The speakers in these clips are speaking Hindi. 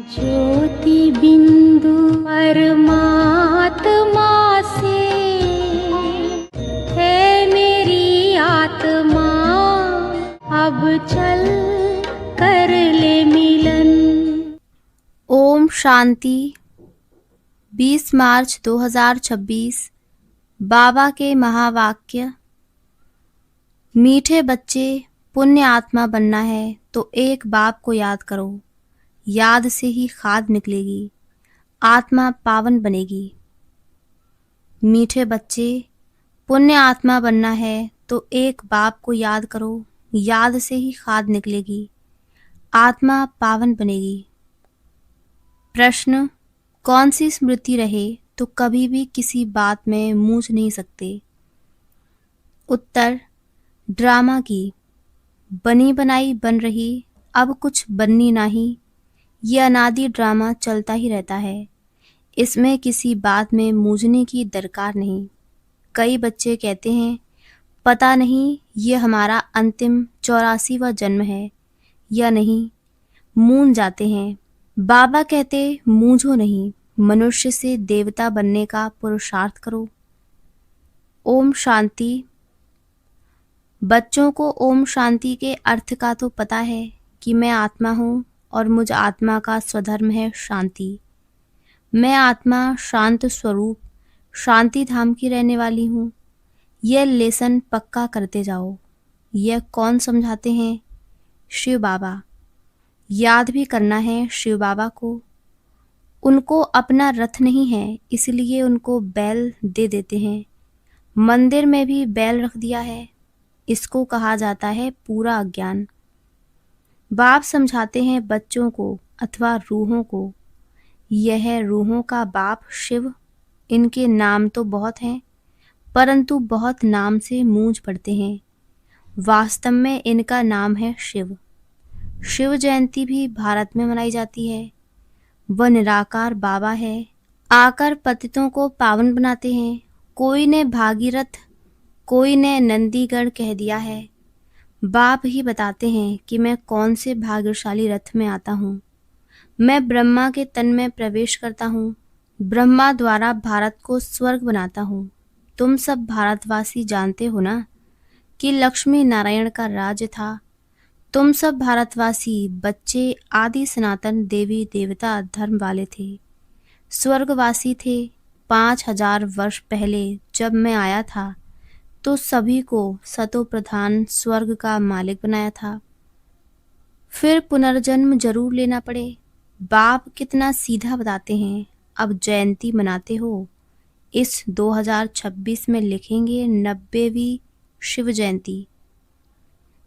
ज्योति बिंदु परमात्मा से है मेरी आत्मा, अब चल कर ले मिलन। ओम शांति। 20 मार्च 2026 बाबा के महावाक्य। मीठे बच्चे, पुण्य आत्मा बनना है तो एक बाप को याद करो। याद से ही खाद निकलेगी, आत्मा पावन बनेगी। मीठे बच्चे, पुण्य आत्मा बनना है तो एक बाप को याद करो। याद से ही खाद निकलेगी, आत्मा पावन बनेगी। प्रश्न: कौन सी स्मृति रहे तो कभी भी किसी बात में मूझ नहीं सकते? उत्तर: ड्रामा की। बनी बनाई बन रही, अब कुछ बननी नहीं। ये अनादि ड्रामा चलता ही रहता है, इसमें किसी बात में मूझने की दरकार नहीं। कई बच्चे कहते हैं, पता नहीं ये हमारा अंतिम 84वां जन्म है या नहीं, मूंझ जाते हैं। बाबा कहते, मूंझो नहीं, मनुष्य से देवता बनने का पुरुषार्थ करो। ओम शांति। बच्चों को ओम शांति के अर्थ का तो पता है कि मैं आत्मा हूँ और मुझ आत्मा का स्वधर्म है शांति। मैं आत्मा शांत स्वरूप शांति धाम की रहने वाली हूँ। यह लेसन पक्का करते जाओ। यह कौन समझाते हैं? शिव बाबा। याद भी करना है शिव बाबा को। उनको अपना रथ नहीं है, इसलिए उनको बैल दे देते हैं। मंदिर में भी बैल रख दिया है। इसको कहा जाता है पूरा अज्ञान। बाप समझाते हैं बच्चों को अथवा रूहों को, यह रूहों का बाप शिव। इनके नाम तो बहुत हैं, परंतु बहुत नाम से मूंझ पड़ते हैं। वास्तव में इनका नाम है शिव। शिव जयंती भी भारत में मनाई जाती है। वह निराकार बाबा है, आकर पतितों को पावन बनाते हैं। कोई ने भागीरथ, कोई ने नंदीगढ़ कह दिया है। बाप ही बताते हैं कि मैं कौन से भाग्यशाली रथ में आता हूँ। मैं ब्रह्मा के तन में प्रवेश करता हूँ। ब्रह्मा द्वारा भारत को स्वर्ग बनाता हूँ। तुम सब भारतवासी जानते हो ना कि लक्ष्मी नारायण का राज्य था। तुम सब भारतवासी बच्चे आदि सनातन देवी देवता धर्म वाले थे, स्वर्गवासी थे। 5000 वर्ष पहले जब मैं आया था तो सभी को सतो प्रधान स्वर्ग का मालिक बनाया था। फिर पुनर्जन्म जरूर लेना पड़े। बाप कितना सीधा बताते हैं। अब जयंती मनाते हो, इस 2026 में लिखेंगे 90वीं शिव जयंती।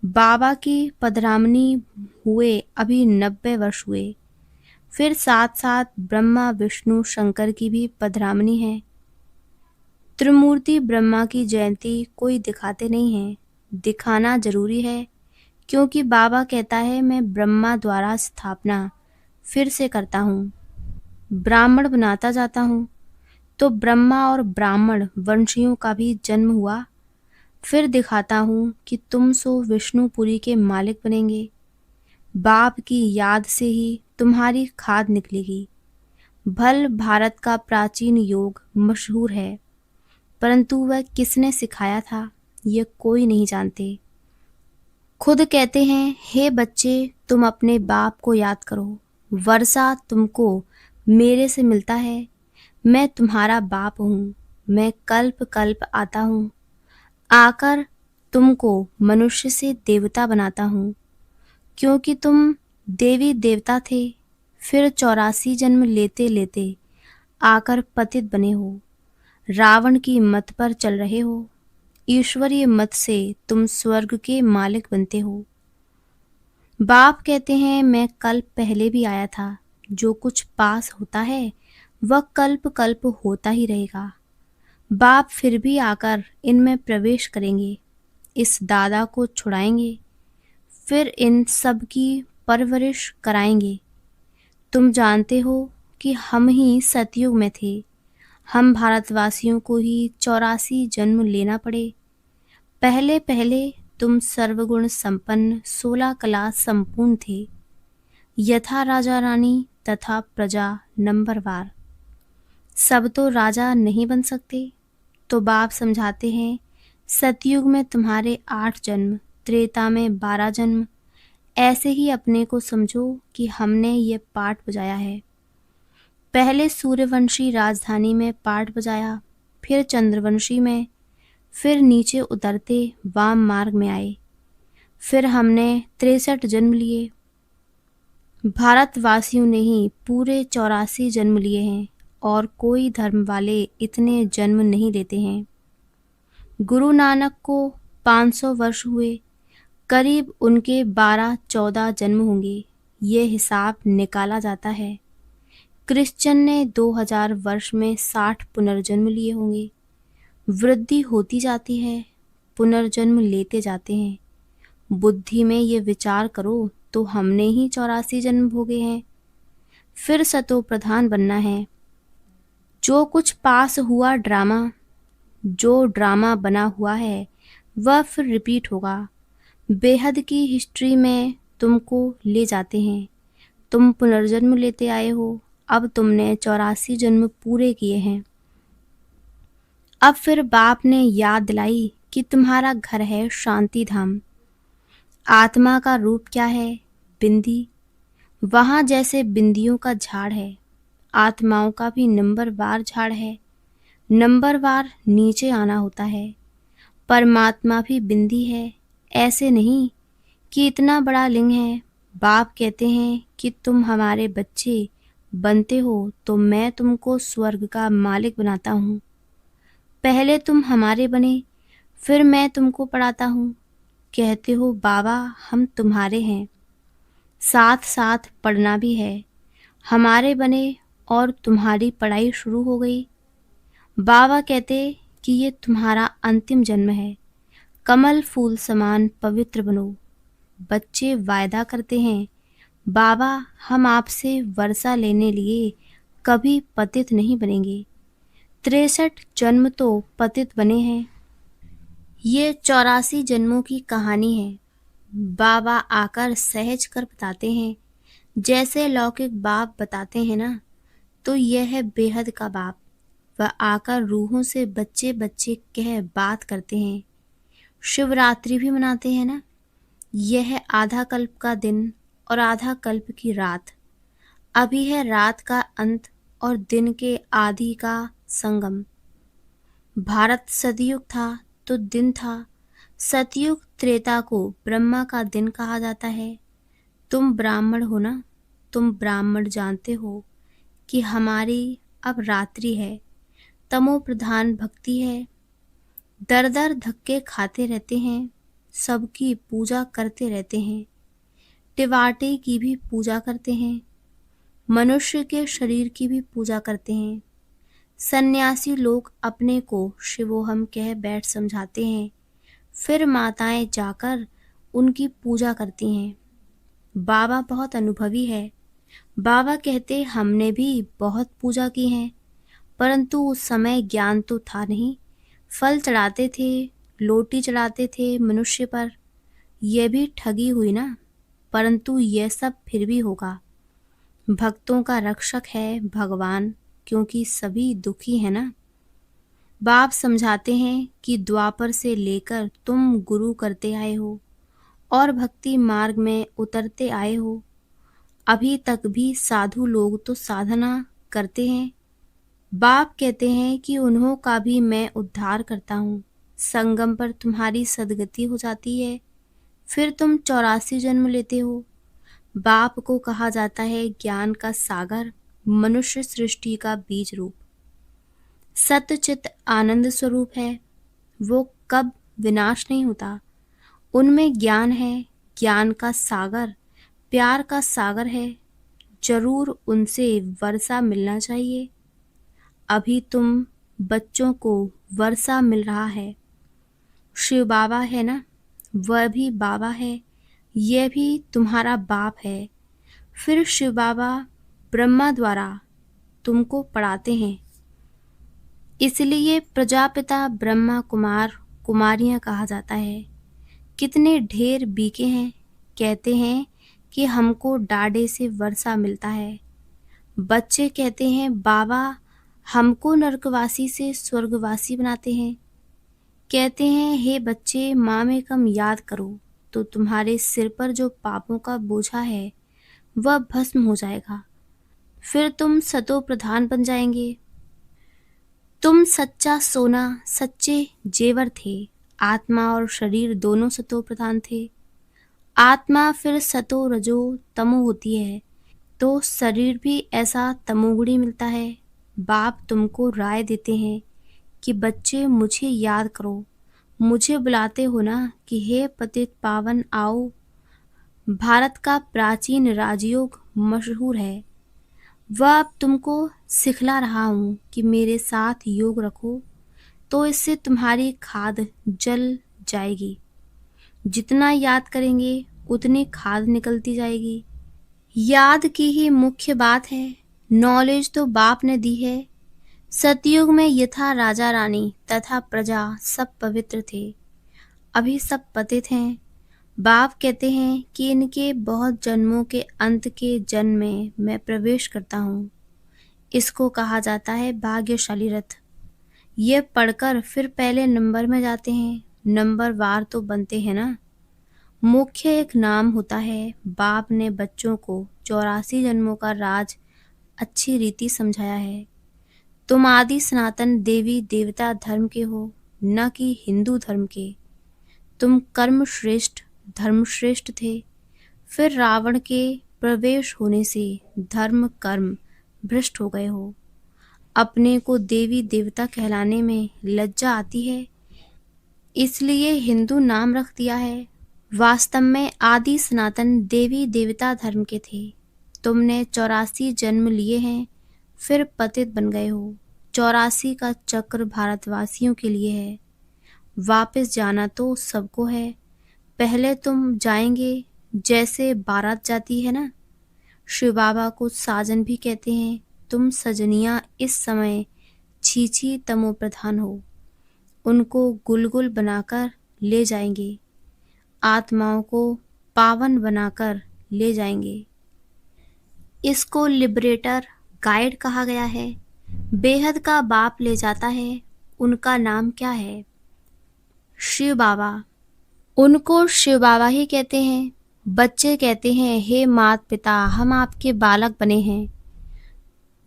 बाबा की पधरामनी हुए अभी 90 वर्ष हुए। फिर साथ साथ ब्रह्मा विष्णु शंकर की भी पधरामनी है। त्रिमूर्ति ब्रह्मा की जयंती कोई दिखाते नहीं है, दिखाना जरूरी है, क्योंकि बाबा कहता है मैं ब्रह्मा द्वारा स्थापना फिर से करता हूँ, ब्राह्मण बनाता जाता हूँ। तो ब्रह्मा और ब्राह्मण वंशियों का भी जन्म हुआ। फिर दिखाता हूँ कि तुम सो विष्णुपुरी के मालिक बनेंगे। बाप की याद से ही तुम्हारी खाद निकलेगी। भल भारत का प्राचीन योग मशहूर है, परंतु वह किसने सिखाया था यह कोई नहीं जानते। खुद कहते हैं, हे बच्चे, तुम अपने बाप को याद करो। वर्षा तुमको मेरे से मिलता है। मैं तुम्हारा बाप हूँ। मैं कल्प कल्प आता हूँ, आकर तुमको मनुष्य से देवता बनाता हूँ, क्योंकि तुम देवी देवता थे। फिर 84 जन्म लेते लेते आकर पतित बने हो। रावण की मत पर चल रहे हो। ईश्वरीय मत से तुम स्वर्ग के मालिक बनते हो। बाप कहते हैं, मैं कल्प पहले भी आया था। जो कुछ पास होता है वह कल्प कल्प होता ही रहेगा। बाप फिर भी आकर इनमें प्रवेश करेंगे, इस दादा को छुड़ाएंगे, फिर इन सब की परवरिश कराएंगे। तुम जानते हो कि हम ही सतयुग में थे। हम भारतवासियों को ही 84 जन्म लेना पड़े। पहले पहले तुम सर्वगुण संपन्न 16 कला संपूर्ण थे। यथा राजा रानी तथा प्रजा नंबरवार। सब तो राजा नहीं बन सकते। तो बाप समझाते हैं, सतयुग में तुम्हारे 8 जन्म, त्रेता में 12 जन्म। ऐसे ही अपने को समझो कि हमने ये पाठ बजाया है। पहले सूर्यवंशी राजधानी में पाठ बजाया, फिर चंद्रवंशी में, फिर नीचे उतरते वाम मार्ग में आए। फिर हमने 63 जन्म लिए। भारतवासियों ने ही पूरे 84 जन्म लिए हैं और कोई धर्म वाले इतने जन्म नहीं लेते हैं। गुरु नानक को 500 वर्ष हुए, करीब उनके 12-14 जन्म होंगे। ये हिसाब निकाला जाता है। क्रिश्चियन ने 2000 वर्ष में 60 पुनर्जन्म लिए होंगे। वृद्धि होती जाती है, पुनर्जन्म लेते जाते हैं। बुद्धि में ये विचार करो तो हमने ही 84 जन्म भोगे हैं। फिर सतो प्रधान बनना है। जो कुछ पास हुआ ड्रामा, जो ड्रामा बना हुआ है वह फिर रिपीट होगा। बेहद की हिस्ट्री में तुमको ले जाते हैं। तुम पुनर्जन्म लेते आए हो। अब तुमने 84 जन्म पूरे किए हैं। अब फिर बाप ने याद दिलाई कि तुम्हारा घर है शांति धाम। आत्मा का रूप क्या है? बिंदी। वहाँ जैसे बिंदियों का झाड़ है, आत्माओं का भी नंबरवार झाड़ है। नंबरवार नीचे आना होता है। परमात्मा भी बिंदी है। ऐसे नहीं कि इतना बड़ा लिंग है। बाप कहते हैं कि तुम हमारे बच्चे बनते हो तो मैं तुमको स्वर्ग का मालिक बनाता हूँ। पहले तुम हमारे बने, फिर मैं तुमको पढ़ाता हूँ। कहते हो बाबा हम तुम्हारे हैं, साथ साथ पढ़ना भी है। हमारे बने और तुम्हारी पढ़ाई शुरू हो गई। बाबा कहते कि ये तुम्हारा अंतिम जन्म है। कमल फूल समान पवित्र बनो। बच्चे वायदा करते हैं, बाबा हम आपसे वर्षा लेने लिए कभी पतित नहीं बनेंगे। 63 जन्म तो पतित बने हैं। ये 84 जन्मों की कहानी है। बाबा आकर सहज कर बताते हैं, जैसे लौकिक बाप बताते हैं ना, तो यह है बेहद का बाप। वह आकर रूहों से बच्चे बच्चे कह बात करते हैं। शिवरात्रि भी मनाते हैं ना। यह है आधा कल्प का दिन और आधा कल्प की रात। अभी है रात का अंत और दिन के आदि का संगम। भारत सतयुग था तो दिन था। सतयुग त्रेता को ब्रह्मा का दिन कहा जाता है। तुम ब्राह्मण हो ना, तुम ब्राह्मण जानते हो कि हमारी अब रात्रि है। तमो प्रधान भक्ति है। दर दर धक्के खाते रहते हैं, सबकी पूजा करते रहते हैं। टिवाटे की भी पूजा करते हैं, मनुष्य के शरीर की भी पूजा करते हैं। सन्यासी लोग अपने को शिवोहम कह बैठ समझाते हैं, फिर माताएं जाकर उनकी पूजा करती हैं। बाबा बहुत अनुभवी है। बाबा कहते हमने भी बहुत पूजा की है, परंतु उस समय ज्ञान तो था नहीं। फल चढ़ाते थे, लोटी चढ़ाते थे मनुष्य पर। यह भी ठगी हुई ना, परंतु यह सब फिर भी होगा। भक्तों का रक्षक है भगवान, क्योंकि सभी दुखी है ना। बाप समझाते हैं कि द्वापर से लेकर तुम गुरु करते आए हो और भक्ति मार्ग में उतरते आए हो। अभी तक भी साधु लोग तो साधना करते हैं। बाप कहते हैं कि उन्हों का भी मैं उद्धार करता हूँ। संगम पर तुम्हारी सदगति हो जाती है, फिर तुम 84 जन्म लेते हो। बाप को कहा जाता है ज्ञान का सागर, मनुष्य सृष्टि का बीज रूप। सतचित आनंद स्वरूप है। वो कब विनाश नहीं होता। उनमें ज्ञान है, ज्ञान का सागर, प्यार का सागर है। जरूर उनसे वर्षा मिलना चाहिए। अभी तुम बच्चों को वर्षा मिल रहा है। शिव बाबा है ना, वह भी बाबा है। यह भी तुम्हारा बाप है। फिर शिव बाबा ब्रह्मा द्वारा तुमको पढ़ाते हैं। इसलिए प्रजापिता ब्रह्मा कुमार कुमारियां कहा जाता है। कितने ढेर बीके हैं। कहते हैं कि हमको डाढ़े से वर्षा मिलता है। बच्चे कहते हैं, बाबा हमको नरकवासी से स्वर्गवासी बनाते हैं। कहते हैं, हे बच्चे, माँ में कम याद करो तो तुम्हारे सिर पर जो पापों का बोझा है वह भस्म हो जाएगा। फिर तुम सतो प्रधान बन जाएंगे। तुम सच्चा सोना, सच्चे जेवर थे। आत्मा और शरीर दोनों सतो प्रधान थे। आत्मा फिर सतो रजो तमो होती है तो शरीर भी ऐसा तमोगुणी मिलता है। बाप तुमको राय देते हैं कि बच्चे मुझे याद करो, मुझे बुलाते हो ना कि हे पतित पावन आओ। भारत का प्राचीन राजयोग मशहूर है, वह अब तुमको सिखला रहा हूँ कि मेरे साथ योग रखो तो इससे तुम्हारी खाद जल जाएगी। जितना याद करेंगे उतनी खाद निकलती जाएगी। याद की ही मुख्य बात है। नॉलेज तो बाप ने दी है। सतयुग में यथा राजा रानी तथा प्रजा सब पवित्र थे, अभी सब पतित हैं। बाप कहते हैं कि इनके बहुत जन्मों के अंत के जन्म में मैं प्रवेश करता हूँ। इसको कहा जाता है भाग्यशाली रथ। ये पढ़कर फिर पहले नंबर में जाते हैं। नंबर वार तो बनते हैं ना। मुख्य एक नाम होता है। बाप ने बच्चों को 84 जन्मों का राज अच्छी रीति समझाया है। तुम आदि सनातन देवी देवता धर्म के हो, न कि हिंदू धर्म के। तुम कर्म श्रेष्ठ धर्म श्रेष्ठ थे। फिर रावण के प्रवेश होने से धर्म कर्म भ्रष्ट हो गए हो। अपने को देवी देवता कहलाने में लज्जा आती है, इसलिए हिंदू नाम रख दिया है। वास्तव में आदि सनातन देवी देवता धर्म के थे। तुमने 84 जन्म लिए हैं, फिर पतित बन गए हो। 84 का चक्र भारतवासियों के लिए है। वापस जाना तो सबको है। पहले तुम जाएंगे जैसे बारात जाती है ना। शिव बाबा को साजन भी कहते हैं। तुम सजनियां इस समय छीछी तमो प्रधान हो। उनको गुलगुल बनाकर ले जाएंगे, आत्माओं को पावन बनाकर ले जाएंगे। इसको लिबरेटर गाइड कहा गया है। बेहद का बाप ले जाता है। उनका नाम क्या है? शिव बाबा। उनको शिव बाबा ही कहते हैं। बच्चे कहते हैं, हे माता पिता, हम आपके बालक बने हैं।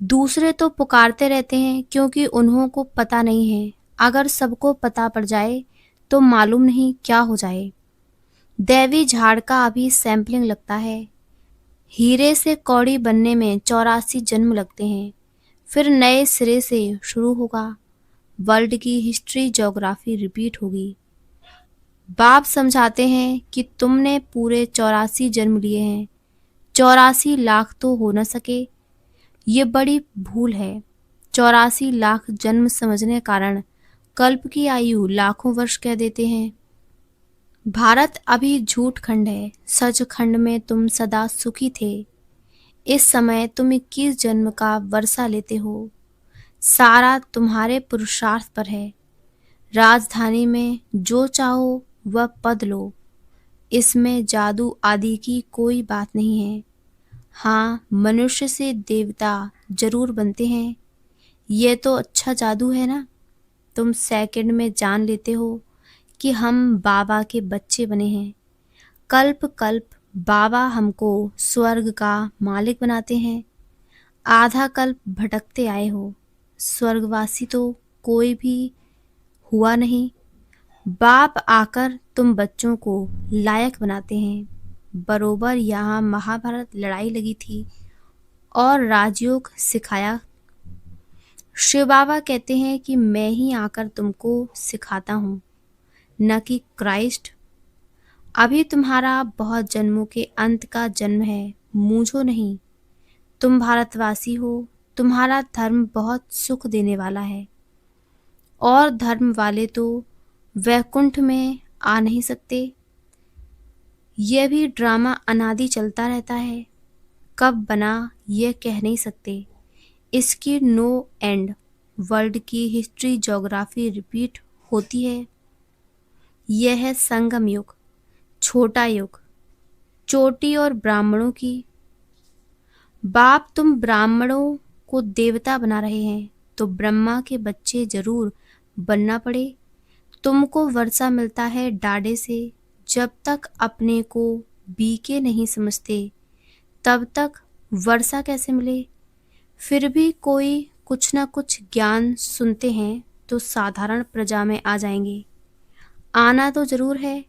दूसरे तो पुकारते रहते हैं क्योंकि उन्हों को पता नहीं है। अगर सबको पता पड़ जाए तो मालूम नहीं क्या हो जाए। दैवी झाड़ का अभी सैंपलिंग लगता है। हीरे से कौड़ी बनने में 84 जन्म लगते हैं। फिर नए सिरे से शुरू होगा। वर्ल्ड की हिस्ट्री ज्योग्राफी रिपीट होगी। बाप समझाते हैं कि तुमने पूरे 84 जन्म लिए हैं। 84 लाख तो हो न सके, ये बड़ी भूल है। 84 लाख जन्म समझने कारण कल्प की आयु लाखों वर्ष कह देते हैं। भारत अभी झूठ खंड है, सच खंड में तुम सदा सुखी थे। इस समय तुम 21 जन्म का वर्षा लेते हो। सारा तुम्हारे पुरुषार्थ पर है। राजधानी में जो चाहो वह पद लो। इसमें जादू आदि की कोई बात नहीं है। हाँ, मनुष्य से देवता जरूर बनते हैं। ये तो अच्छा जादू है ना। तुम सेकंड में जान लेते हो कि हम बाबा के बच्चे बने हैं। कल्प कल्प बाबा हमको स्वर्ग का मालिक बनाते हैं। आधा कल्प भटकते आए हो। स्वर्गवासी तो कोई भी हुआ नहीं। बाप आकर तुम बच्चों को लायक बनाते हैं। बरोबर यहाँ महाभारत लड़ाई लगी थी और राजयोग सिखाया। शिव बाबा कहते हैं कि मैं ही आकर तुमको सिखाता हूँ, न कि क्राइस्ट। अभी तुम्हारा बहुत जन्मों के अंत का जन्म है, मूझो नहीं। तुम भारतवासी हो। तुम्हारा धर्म बहुत सुख देने वाला है और धर्म वाले तो वैकुंठ में आ नहीं सकते। यह भी ड्रामा अनादि चलता रहता है। कब बना यह कह नहीं सकते। इसकी नो एंड। वर्ल्ड की हिस्ट्री ज्योग्राफी रिपीट होती है। यह है संगम युग, छोटा युग, चोटी और ब्राह्मणों की। बाप तुम ब्राह्मणों को देवता बना रहे हैं तो ब्रह्मा के बच्चे जरूर बनना पड़े। तुमको वर्षा मिलता है डाढ़े से, जब तक अपने को बीके नहीं समझते तब तक वर्षा कैसे मिले। फिर भी कोई कुछ न कुछ ज्ञान सुनते हैं तो साधारण प्रजा में आ जाएंगे। आना तो जरूर है।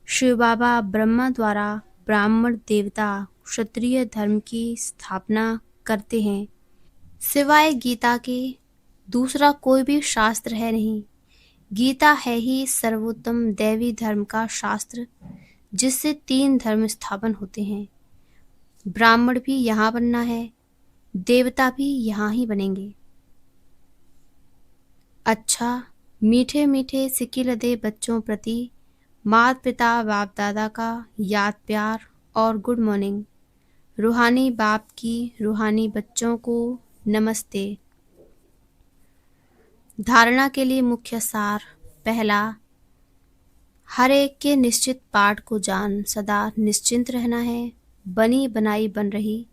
शिव बाबा ब्रह्मा द्वारा ब्राह्मण देवता क्षत्रिय धर्म की स्थापना करते हैं। सिवाय गीता के दूसरा कोई भी शास्त्र है नहीं। गीता है ही सर्वोत्तम दैवी धर्म का शास्त्र, जिससे 3 धर्म स्थापन होते हैं। ब्राह्मण भी यहाँ बनना है, देवता भी यहाँ ही बनेंगे। अच्छा, मीठे मीठे सिक्के लदे बच्चों प्रति माता पिता बाप दादा का याद प्यार और गुड मॉर्निंग। रूहानी बाप की रूहानी बच्चों को नमस्ते। धारणा के लिए मुख्य सार। पहला, हर एक के निश्चित पाठ को जान सदा निश्चिंत रहना है। बनी बनाई बन रही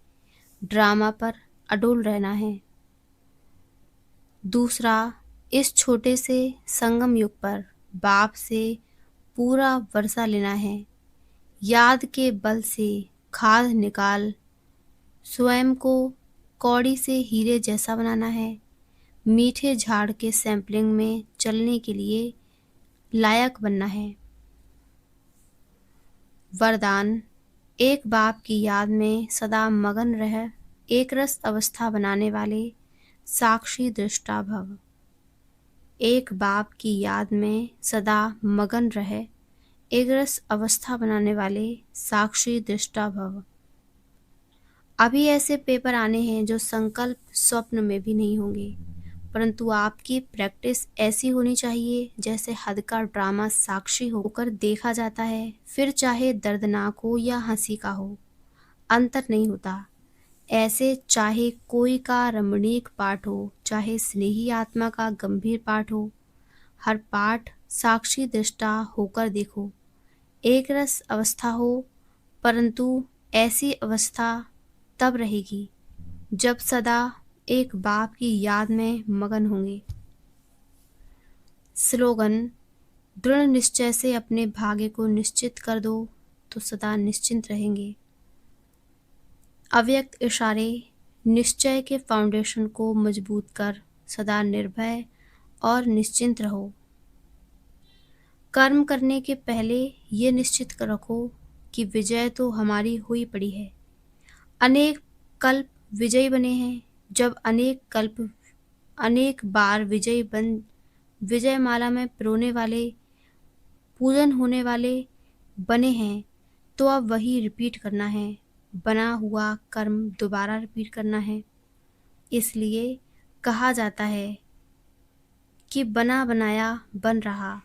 ड्रामा पर अडोल रहना है। दूसरा, इस छोटे से संगम युग पर बाप से पूरा वर्षा लेना है। याद के बल से खाद निकाल स्वयं को कौड़ी से हीरे जैसा बनाना है। मीठे झाड़ के सैंपलिंग में चलने के लिए लायक बनना है। वरदान, एक बाप की याद में सदा मगन रह एक रस अवस्था बनाने वाले साक्षी दृष्टा भव। एक बाप की याद में सदा मगन रहे एक रस अवस्था बनाने वाले साक्षी दृष्टा भव। अभी ऐसे पेपर आने हैं जो संकल्प स्वप्न में भी नहीं होंगे, परंतु आपकी प्रैक्टिस ऐसी होनी चाहिए जैसे हद का ड्रामा साक्षी होकर देखा जाता है। फिर चाहे दर्दनाक हो या हंसी का हो, अंतर नहीं होता। ऐसे चाहे कोई का रमणीक पाठ हो, चाहे स्नेही आत्मा का गंभीर पाठ हो, हर पाठ साक्षी दृष्टा होकर देखो। एक रस अवस्था हो, परंतु ऐसी अवस्था तब रहेगी जब सदा एक बाप की याद में मगन होंगे। स्लोगन, दृढ़ निश्चय से अपने भाग्य को निश्चित कर दो तो सदा निश्चिंत रहेंगे। अव्यक्त इशारे, निश्चय के फाउंडेशन को मजबूत कर सदा निर्भय और निश्चिंत रहो। कर्म करने के पहले ये निश्चित कर रखो कि विजय तो हमारी हुई पड़ी है। अनेक कल्प विजयी बने हैं। जब अनेक बार विजय माला में पिरोने वाले, पूजन होने वाले बने हैं, तो अब वही रिपीट करना है। बना हुआ कर्म दोबारा रिपीट करना है। इसलिए कहा जाता है कि बना बनाया बन रहा।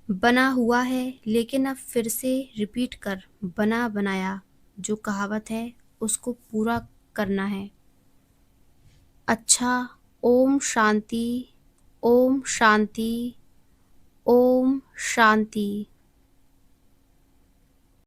बना हुआ है लेकिन अब फिर से रिपीट कर बना बनाया जो कहावत है उसको पूरा करना है। अच्छा, ओम शांति, ओम शांति, ओम शांति।